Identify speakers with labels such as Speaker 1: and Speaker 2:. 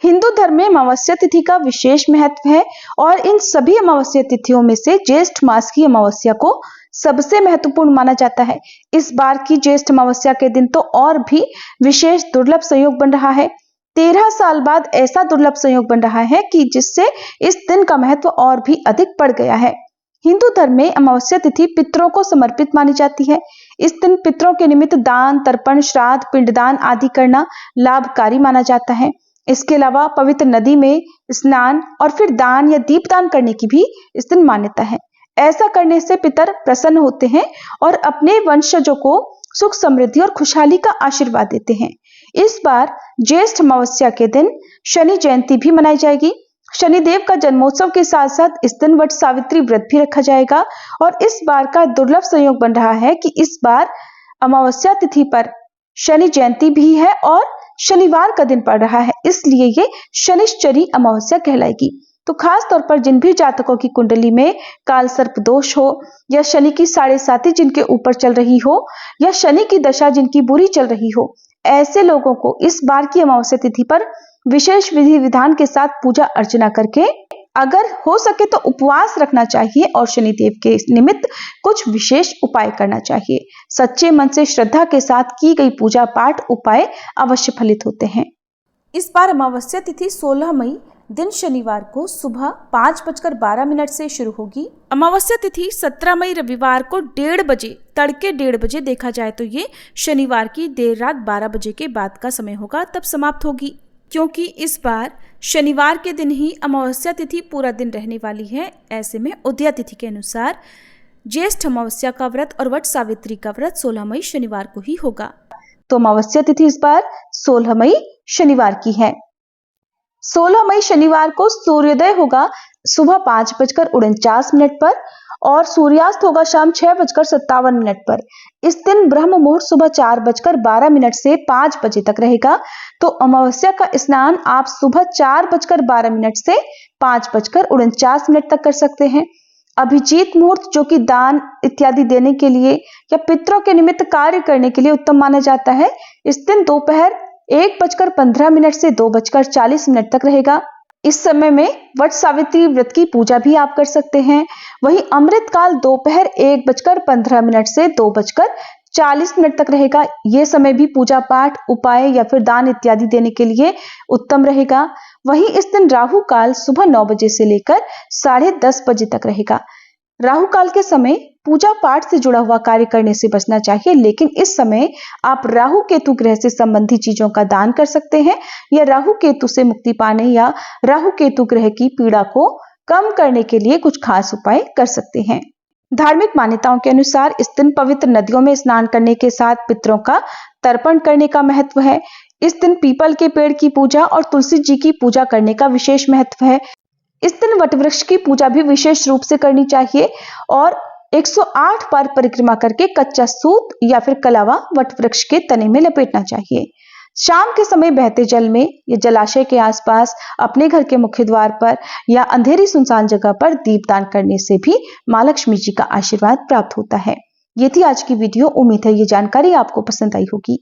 Speaker 1: हिंदू धर्म में अमावस्या तिथि का विशेष महत्व है और इन सभी अमावस्या तिथियों में से ज्येष्ठ मास की अमावस्या को सबसे महत्वपूर्ण माना जाता है। इस बार की ज्येष्ठ अमावस्या के दिन तो और भी विशेष दुर्लभ संयोग बन रहा है। 13 साल बाद ऐसा दुर्लभ संयोग बन रहा है कि जिससे इस दिन का महत्व और भी अधिक बढ़ गया है। हिंदू धर्म में अमावस्या तिथि पितरों को समर्पित मानी जाती है। इस दिन पितरों के निमित्त दान, तर्पण, श्राद्ध, पिंडदान आदि करना लाभकारी माना जाता है। इसके अलावा पवित्र नदी में स्नान और फिर दान या दीपदान करने की भी इस दिन मान्यता है। ऐसा करने से पितर प्रसन्न होते हैं और अपने वंशजों को सुख, समृद्धि और खुशहाली का आशीर्वाद देते हैं। इस बार ज्येष्ठ अमावस्या के दिन शनि जयंती भी मनाई जाएगी। शनिदेव का जन्मोत्सव के साथ साथ इस दिन वट सावित्री व्रत भी रखा जाएगा और इस बार का दुर्लभ संयोग बन रहा है कि इस बार अमावस्या तिथि पर शनि जयंती भी है और शनिवार का दिन पड़ रहा है, इसलिए ये शनिश्चरी अमावस्या कहलाएगी। तो खास तौर पर जिन भी जातकों की कुंडली में काल सर्प दोष हो या शनि की 7.5 जिनके ऊपर चल रही हो या शनि की दशा जिनकी बुरी चल रही हो, ऐसे लोगों को इस बार की अमावस्या तिथि पर विशेष विधि विधान के साथ पूजा अर्चना करके अगर हो सके तो उपवास रखना चाहिए और शनिदेव के निमित्त कुछ विशेष उपाय करना चाहिए। सच्चे मन से श्रद्धा के साथ की गई पूजा पाठ उपाय अवश्य फलित होते हैं।
Speaker 2: इस बार अमावस्या तिथि 16 मई दिन शनिवार को सुबह 5:12 से शुरू होगी। अमावस्या तिथि 17 मई रविवार को 1:30 बजे, तड़के 1:30 बजे देखा जाए तो ये शनिवार की देर रात 12 बजे के बाद का समय होगा, तब समाप्त होगी। क्योंकि इस बार शनिवार के दिन ही अमावस्या तिथि पूरा दिन रहने वाली है, ऐसे में उदया तिथि के अनुसार ज्येष्ठ अमावस्या का व्रत और वट सावित्री का व्रत 16 मई शनिवार को ही होगा।
Speaker 1: तो अमावस्या तिथि इस बार 16 मई शनिवार की है। 16 मई शनिवार को सूर्योदय होगा सुबह 5:49 पर और सूर्यास्त होगा शाम 6:57 पर। इस दिन ब्रह्म मुहूर्त सुबह 4:12 से 5 बजे तक रहेगा। तो अमावस्या का स्नान आप सुबह 4:12 से 5:49 तक कर सकते हैं। अभिजीत मुहूर्त जो कि दान इत्यादि देने के लिए या पितरों के निमित्त कार्य करने के लिए उत्तम माना जाता है, इस दिन दोपहर 1:15 से 2:40 तक रहेगा। इस समय में वट सावित्री व्रत की पूजा भी आप कर सकते हैं। वहीं अमृत काल दोपहर 1:15 से 2:40 तक रहेगा। यह समय भी पूजा पाठ, उपाय या फिर दान इत्यादि देने के लिए उत्तम रहेगा। वहीं इस दिन राहु काल सुबह 9 बजे से लेकर 10:30 बजे तक रहेगा। राहु काल के समय पूजा पाठ से जुड़ा हुआ कार्य करने से बचना चाहिए, लेकिन इस समय आप राहु केतु ग्रह से संबंधित चीजों का दान कर सकते हैं या राहु केतु से मुक्ति पाने या राहु केतु ग्रह की पीड़ा को कम करने के लिए कुछ खास उपाय कर सकते हैं। धार्मिक मान्यताओं के अनुसार इस दिन पवित्र नदियों में स्नान करने के साथ पितरों का तर्पण करने का महत्व है। इस दिन पीपल के पेड़ की पूजा और तुलसी जी की पूजा करने का विशेष महत्व है। इस दिन वटवृक्ष की पूजा भी विशेष रूप से करनी चाहिए और 108 बार परिक्रमा करके कच्चा सूत या फिर कलावा वटवृक्ष के तने में लपेटना चाहिए। शाम के समय बहते जल में या जलाशय के आसपास, अपने घर के मुख्य द्वार पर या अंधेरी सुनसान जगह पर दीपदान करने से भी मां लक्ष्मी जी का आशीर्वाद प्राप्त होता है। ये थी आज की वीडियो। उम्मीद है ये जानकारी आपको पसंद आई होगी।